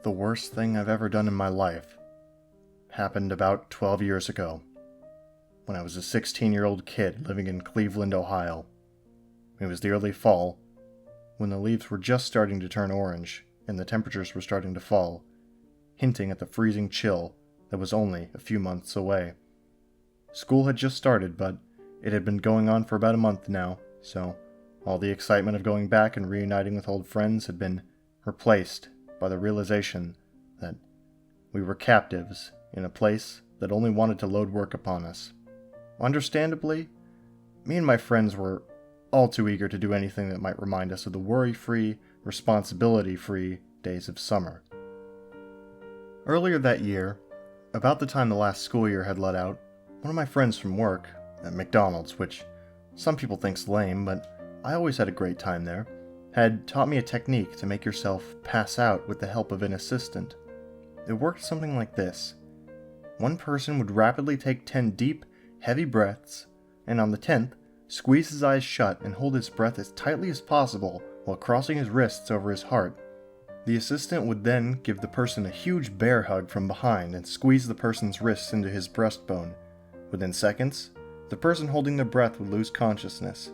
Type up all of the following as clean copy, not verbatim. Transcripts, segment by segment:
the worst thing I've ever done in my life happened about 12 years ago, when I was a 16-year-old kid living in Cleveland, Ohio. It was the early fall, when the leaves were just starting to turn orange and the temperatures were starting to fall, hinting at the freezing chill that was only a few months away. School had just started, but it had been going on for about a month now, so all the excitement of going back and reuniting with old friends had been replaced by the realization that we were captives in a place that only wanted to load work upon us. Understandably, me and my friends were all too eager to do anything that might remind us of the worry-free, responsibility-free days of summer. Earlier that year, about the time the last school year had let out, one of my friends from work, at McDonald's, which some people think's lame, but I always had a great time there, had taught me a technique to make yourself pass out with the help of an assistant. It worked something like this. One person would rapidly take 10 deep, heavy breaths, and on the 10th, squeeze his eyes shut and hold his breath as tightly as possible while crossing his wrists over his heart. The assistant would then give the person a huge bear hug from behind and squeeze the person's wrists into his breastbone. Within seconds, the person holding their breath would lose consciousness.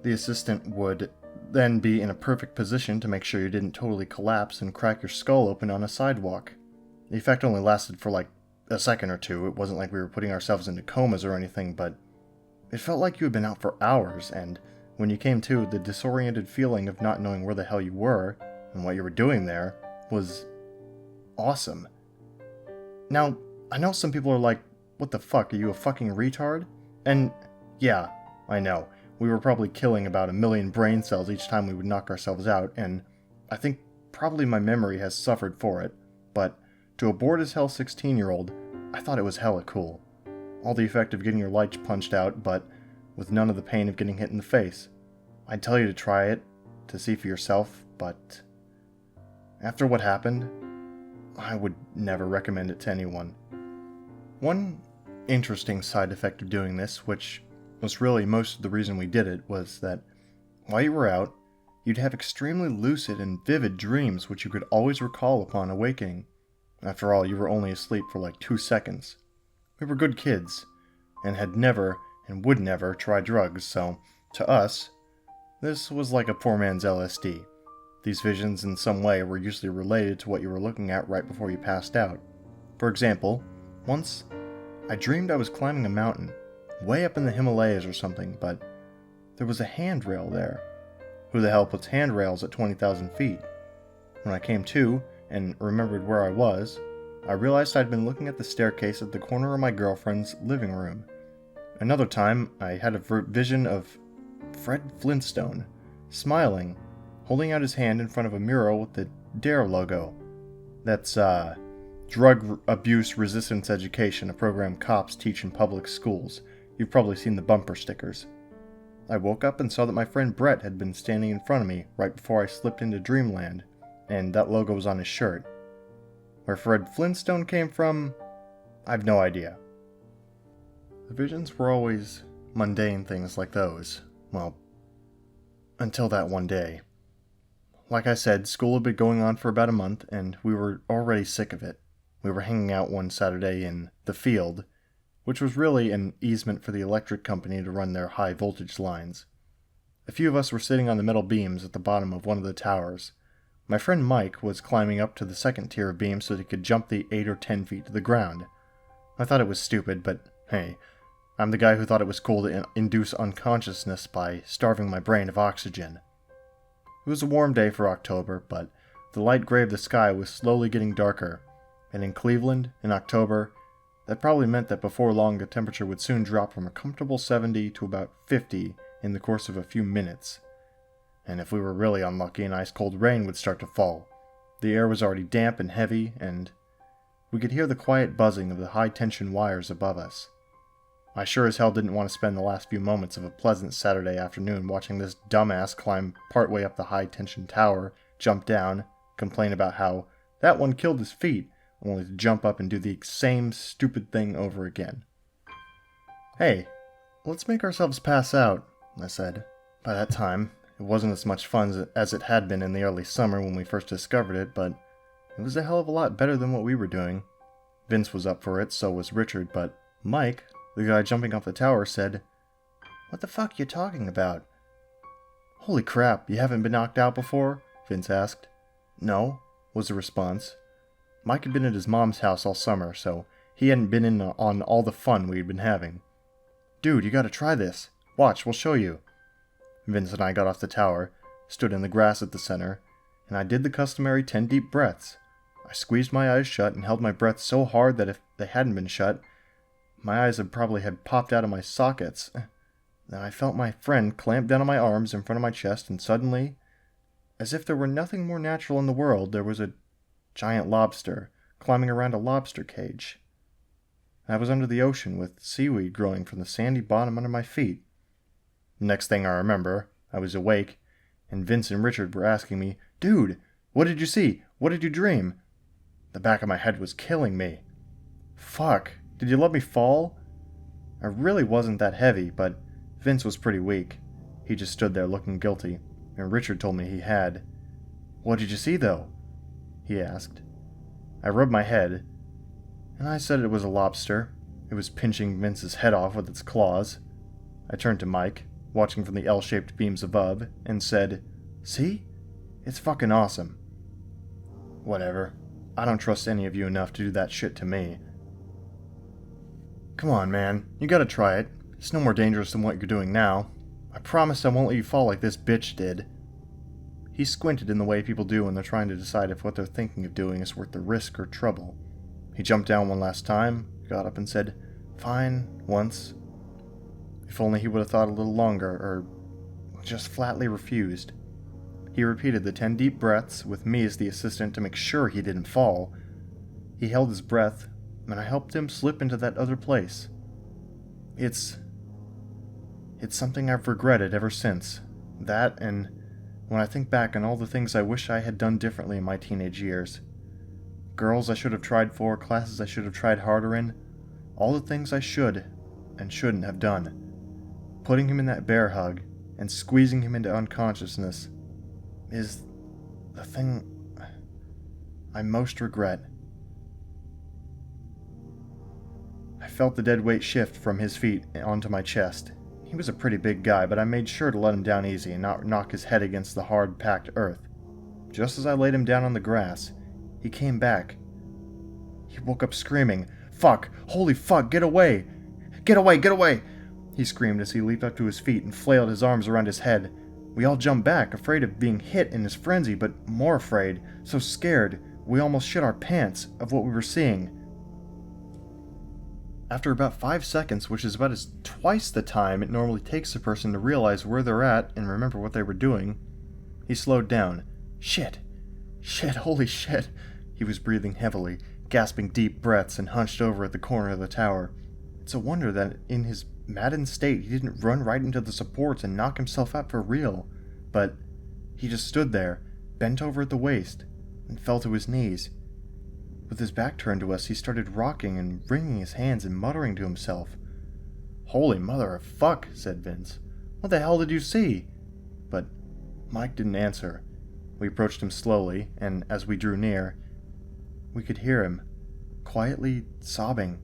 The assistant would then be in a perfect position to make sure you didn't totally collapse and crack your skull open on a sidewalk. The effect only lasted for like a second or two. It wasn't like we were putting ourselves into comas or anything, but it felt like you had been out for hours, and when you came to, the disoriented feeling of not knowing where the hell you were and what you were doing there was awesome. Now, I know some people are like, what the fuck, are you a fucking retard? And yeah, I know. We were probably killing about 1 million brain cells each time we would knock ourselves out, and I think probably my memory has suffered for it, but to a bored-as-hell 16-year-old, I thought it was hella cool. All the effect of getting your lights punched out, but with none of the pain of getting hit in the face. I'd tell you to try it, to see for yourself, but after what happened, I would never recommend it to anyone. One interesting side effect of doing this, which was really most of the reason we did it, was that while you were out, you'd have extremely lucid and vivid dreams which you could always recall upon awakening. After all, you were only asleep for like 2 seconds. We were good kids, and had never and would never try drugs, so to us, this was like a poor man's LSD. These visions in some way were usually related to what you were looking at right before you passed out. For example, once I dreamed I was climbing a mountain, way up in the Himalayas or something, but there was a handrail there. Who the hell puts handrails at 20,000 feet? When I came to, and remembered where I was, I realized I'd been looking at the staircase at the corner of my girlfriend's living room. Another time, I had a vision of Fred Flintstone, smiling, holding out his hand in front of a mural with the DARE logo. That's, Drug Abuse Resistance Education, a program cops teach in public schools. You've probably seen the bumper stickers. I woke up and saw that my friend Brett had been standing in front of me right before I slipped into dreamland, and that logo was on his shirt. Where Fred Flintstone came from, I've no idea. The visions were always mundane things like those. Well, until that one day. Like I said, school had been going on for about a month, and we were already sick of it. We were hanging out one Saturday in the field, which was really an easement for the electric company to run their high-voltage lines. A few of us were sitting on the metal beams at the bottom of one of the towers. My friend Mike was climbing up to the second tier of beams so that he could jump the 8 or 10 feet to the ground. I thought it was stupid, but hey, I'm the guy who thought it was cool to induce unconsciousness by starving my brain of oxygen. It was a warm day for October, but the light gray of the sky was slowly getting darker, and in Cleveland, in October, that probably meant that before long the temperature would soon drop from a comfortable 70 to about 50 in the course of a few minutes. And if we were really unlucky, an ice-cold rain would start to fall. The air was already damp and heavy, and we could hear the quiet buzzing of the high-tension wires above us. I sure as hell didn't want to spend the last few moments of a pleasant Saturday afternoon watching this dumbass climb partway up the high-tension tower, jump down, complain about how that one killed his feet, only to jump up and do the same stupid thing over again. Hey, let's make ourselves pass out, I said. By that time, it wasn't as much fun as it had been in the early summer when we first discovered it, but It was a hell of a lot better than what we were doing. Vince was up for it, so was Richard, but Mike, the guy jumping off the tower, said, "What the fuck you talking about?" "Holy crap, you haven't been knocked out before?" Vince asked. "No," was the response. Mike had been at his mom's house all summer, so he hadn't been in on all the fun we'd been having. "Dude, you gotta try this. Watch, we'll show you." Vince and I got off the tower, stood in the grass at the center, and I did the customary 10 deep breaths. I squeezed my eyes shut and held my breath so hard that if they hadn't been shut, my eyes would probably have popped out of my sockets. Then I felt my friend clamp down on my arms in front of my chest, and suddenly, as if there were nothing more natural in the world, there was a giant lobster climbing around a lobster cage. I was under the ocean with seaweed growing from the sandy bottom under my feet. The next thing I remember, I was awake, and Vince and Richard were asking me, "Dude, what did you see? What did you dream?" The back of my head was killing me. Fuck, did you let me fall? I really wasn't that heavy, but Vince was pretty weak. He just stood there looking guilty, and Richard told me he had. "What did you see, though?" he asked. I rubbed my head, and I said it was a lobster. It was pinching Vince's head off with its claws. I turned to Mike, watching from the L-shaped beams above, and said, "See? It's fucking awesome." "Whatever. I don't trust any of you enough to do that shit to me." "Come on, man. You gotta try it. It's no more dangerous than what you're doing now. I promise I won't let you fall like this bitch did." He squinted in the way people do when they're trying to decide if what they're thinking of doing is worth the risk or trouble. He jumped down one last time, got up and said, "Fine, once." If only he would have thought a little longer, or just flatly refused. He repeated the 10 deep breaths, with me as the assistant to make sure he didn't fall. He held his breath, and I helped him slip into that other place. It's something I've regretted ever since. That, and when I think back on all the things I wish I had done differently in my teenage years. Girls I should have tried for, classes I should have tried harder in, all the things I should and shouldn't have done. Putting him in that bear hug and squeezing him into unconsciousness is the thing I most regret. I felt the dead weight shift from his feet onto my chest. He was a pretty big guy, but I made sure to let him down easy and not knock his head against the hard, packed earth. Just as I laid him down on the grass, he came back. He woke up screaming, "Fuck! Holy fuck! Get away! Get away! Get away!" He screamed as he leaped up to his feet and flailed his arms around his head. We all jumped back, afraid of being hit in his frenzy, but more afraid, so scared we almost shit our pants of what we were seeing. After about 5 seconds, which is about twice the time it normally takes a person to realize where they're at and remember what they were doing, he slowed down. Shit, holy shit. He was breathing heavily, gasping deep breaths and hunched over at the corner of the tower. It's a wonder that in his maddened state he didn't run right into the supports and knock himself out for real, but he just stood there, bent over at the waist, and fell to his knees. With his back turned to us, he started rocking and wringing his hands and muttering to himself. "Holy mother of fuck," said Vince. "What the hell did you see?" But Mike didn't answer. We approached him slowly, and as we drew near, we could hear him, quietly sobbing.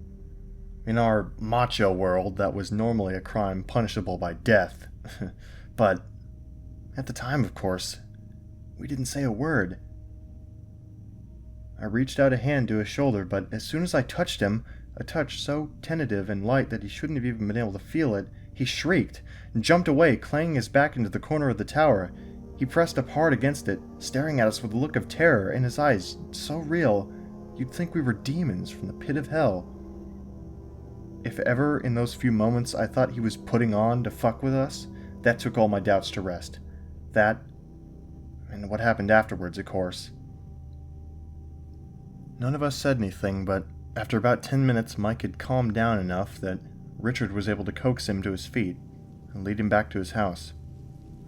In our macho world, that was normally a crime punishable by death. But at the time, of course, we didn't say a word. I reached out a hand to his shoulder, but as soon as I touched him, a touch so tentative and light that he shouldn't have even been able to feel it, he shrieked and jumped away, clanging his back into the corner of the tower. He pressed up hard against it, staring at us with a look of terror in his eyes so real, you'd think we were demons from the pit of hell. If ever in those few moments I thought he was putting on to fuck with us, that took all my doubts to rest. That, and what happened afterwards, of course. None of us said anything, but after about 10 minutes Mike had calmed down enough that Richard was able to coax him to his feet and lead him back to his house.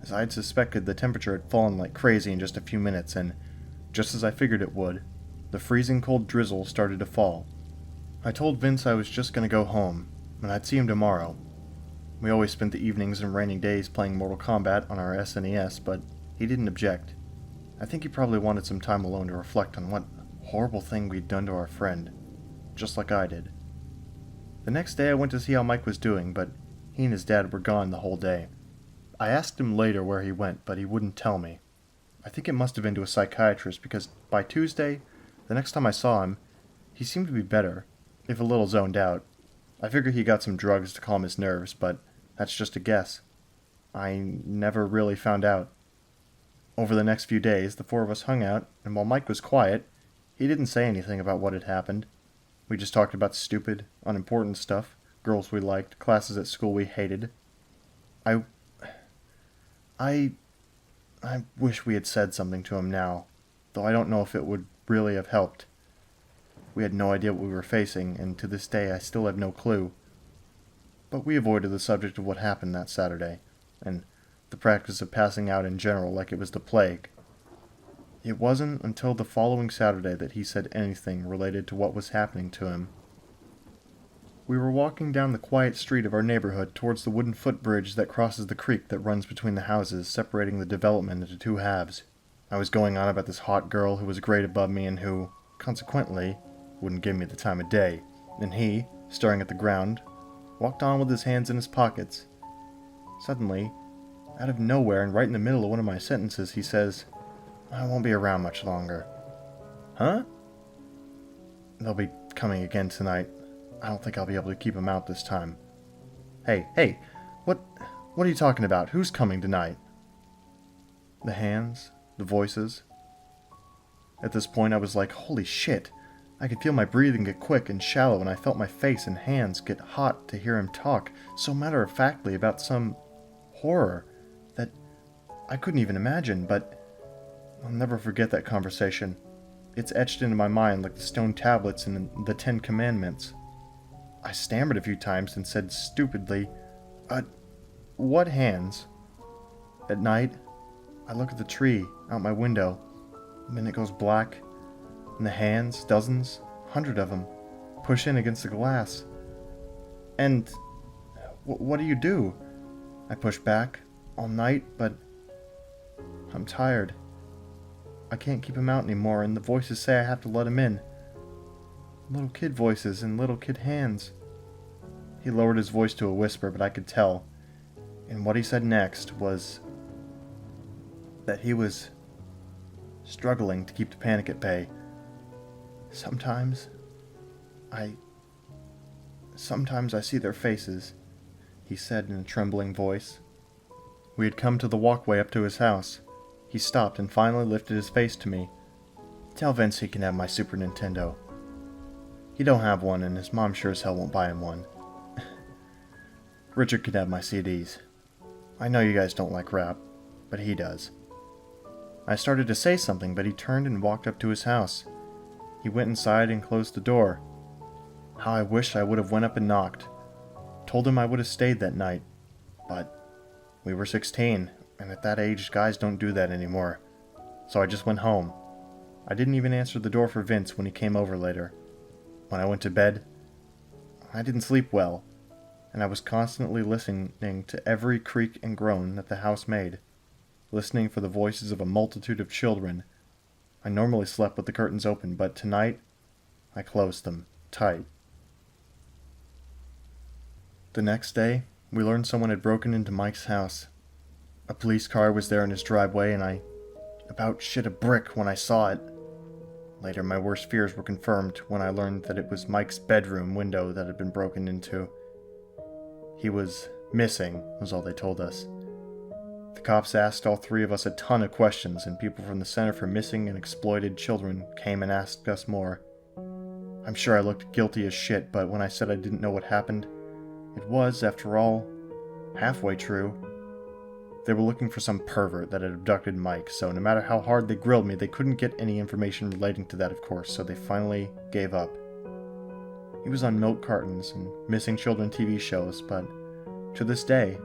As I had suspected, the temperature had fallen like crazy in just a few minutes, and just as I figured it would, the freezing cold drizzle started to fall. I told Vince I was just going to go home, and I'd see him tomorrow. We always spent the evenings and rainy days playing Mortal Kombat on our SNES, but he didn't object. I think he probably wanted some time alone to reflect on what horrible thing we'd done to our friend, just like I did. The next day I went to see how Mike was doing, but he and his dad were gone the whole day. I asked him later where he went, but he wouldn't tell me. I think it must have been to a psychiatrist because by Tuesday, the next time I saw him, he seemed to be better, if a little zoned out. I figure he got some drugs to calm his nerves, but that's just a guess. I never really found out. Over the next few days, the four of us hung out, and while Mike was quiet, he didn't say anything about what had happened. We just talked about stupid, unimportant stuff, girls we liked, classes at school we hated. I wish we had said something to him now, though I don't know if it would really have helped. We had no idea what we were facing, and to this day I still have no clue. But we avoided the subject of what happened that Saturday, and the practice of passing out in general like it was the plague. It wasn't until the following Saturday that he said anything related to what was happening to him. We were walking down the quiet street of our neighborhood towards the wooden footbridge that crosses the creek that runs between the houses, separating the development into two halves. I was going on about this hot girl who was a grade above me and who, consequently, wouldn't give me the time of day, and he, staring at the ground, walked on with his hands in his pockets. Suddenly, out of nowhere and right in the middle of one of my sentences, he says, "I won't be around much longer." Huh? They'll be coming again tonight. I don't think I'll be able to keep them out this time. Hey, what are you talking about? Who's coming tonight? The hands, the voices. At this point I was like, holy shit. I could feel my breathing get quick and shallow, and I felt my face and hands get hot to hear him talk so matter-of-factly about some horror that I couldn't even imagine, but I'll never forget that conversation. It's etched into my mind like the stone tablets in the 10 Commandments. I stammered a few times and said stupidly, what hands? At night, I look at the tree out my window, and then it goes black, and the hands, dozens, 100 of them, push in against the glass. And what do you do? I push back all night, but I'm tired. I can't keep him out anymore, and the voices say I have to let him in. Little kid voices and little kid hands. He lowered his voice to a whisper, but I could tell. And what he said next was that he was struggling to keep the panic at bay. Sometimes I see their faces, he said in a trembling voice. We had come to the walkway up to his house. He stopped and finally lifted his face to me. Tell Vince he can have my Super Nintendo. He don't have one, and his mom sure as hell won't buy him one. Richard can have my CDs. I know you guys don't like rap, but he does. I started to say something, but he turned and walked up to his house. He went inside and closed the door. How I wish I would have went up and knocked. Told him I would have stayed that night. But we were 16, and at that age, guys don't do that anymore. So I just went home. I didn't even answer the door for Vince when he came over later. When I went to bed, I didn't sleep well, and I was constantly listening to every creak and groan that the house made, listening for the voices of a multitude of children. I normally slept with the curtains open, but tonight, I closed them tight. The next day, we learned someone had broken into Mike's house. A police car was there in his driveway, and I about shit a brick when I saw it. Later, my worst fears were confirmed when I learned that it was Mike's bedroom window that had been broken into. He was missing, was all they told us. The cops asked all three of us a ton of questions, and people from the Center for Missing and Exploited Children came and asked us more. I'm sure I looked guilty as shit, but when I said I didn't know what happened, it was, after all, halfway true. They were looking for some pervert that had abducted Mike, so no matter how hard they grilled me, they couldn't get any information relating to that, of course, so they finally gave up. He was on milk cartons and missing children TV shows, but to this day,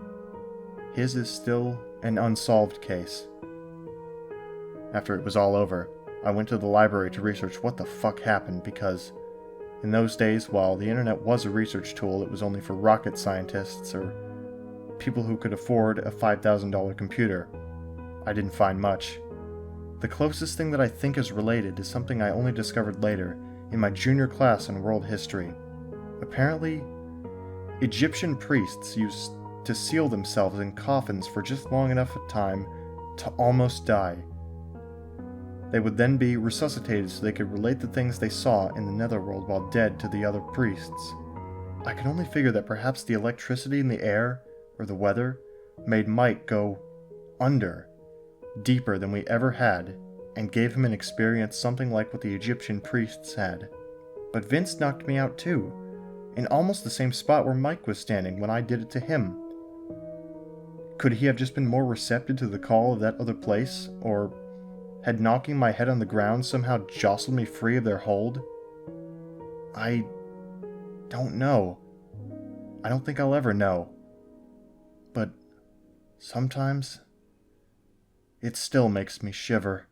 his is still an unsolved case. After it was all over, I went to the library to research what the fuck happened because in those days, while the internet was a research tool, it was only for rocket scientists or people who could afford a $5,000 computer. I didn't find much. The The closest thing that I think is related is something I only discovered later in my junior class in world history. Apparently, Egyptian priests used to seal themselves in coffins for just long enough a time to almost die. They would then be resuscitated so they could relate the things they saw in the netherworld while dead to the other priests. I can only figure that perhaps the electricity in the air, or the weather, made Mike go under, deeper than we ever had, and gave him an experience something like what the Egyptian priests had. But Vince knocked me out too, in almost the same spot where Mike was standing when I did it to him. Could he have just been more receptive to the call of that other place, or had knocking my head on the ground somehow jostled me free of their hold? I don't know. I don't think I'll ever know. But sometimes it still makes me shiver.